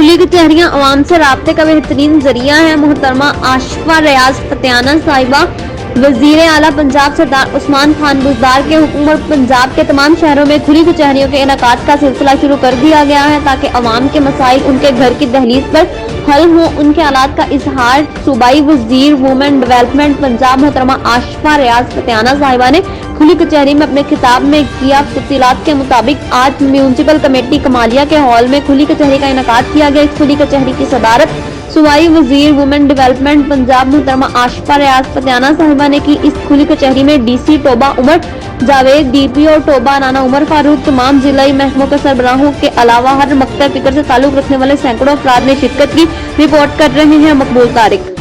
کھلی کچہریاں عوام سے رابطے کا بہترین ذریعہ ہے۔ محترمہ آشفا ریاض پٹیانہ صاحبہ، وزیر اعلیٰ پنجاب سردار عثمان خان بزدار کے حکم پر پنجاب کے تمام شہروں میں کھلی کچہریوں کے انعقاد کا سلسلہ شروع کر دیا گیا ہے تاکہ عوام کے مسائل ان کے گھر کی دہلیز پر حل ہوں۔ ان کے حالات کا اظہار صوبائی وزیر وومن ڈیولپمنٹ پنجاب محترمہ آشفا ریاض پٹیانہ صاحبہ نے کھلی کچہری میں اپنے خطاب میں کیا۔ تفصیلات کے مطابق آج میونسپل کمیٹی کمالیہ کے ہال میں کھلی کچہری کا انعقاد کیا گیا۔ اس کھلی کچہری کی صدارت صوبائی وزیر وومن ڈیولپمنٹ پنجاب محترمہ آشفا ریاض پٹیانہ صاحبہ نے کی۔ اس کھلی کچہری میں ڈی سی ٹوبہ عمر جاوید، ڈی پی او ٹوبہ رانا عمر فاروق، تمام ضلعی محکموں کے سربراہوں کے علاوہ ہر مقطع فکر سے تعلق رکھنے والے سینکڑوں افراد نے شرکت کی۔ رپورٹ کر رہے ہیں مقبول طارق۔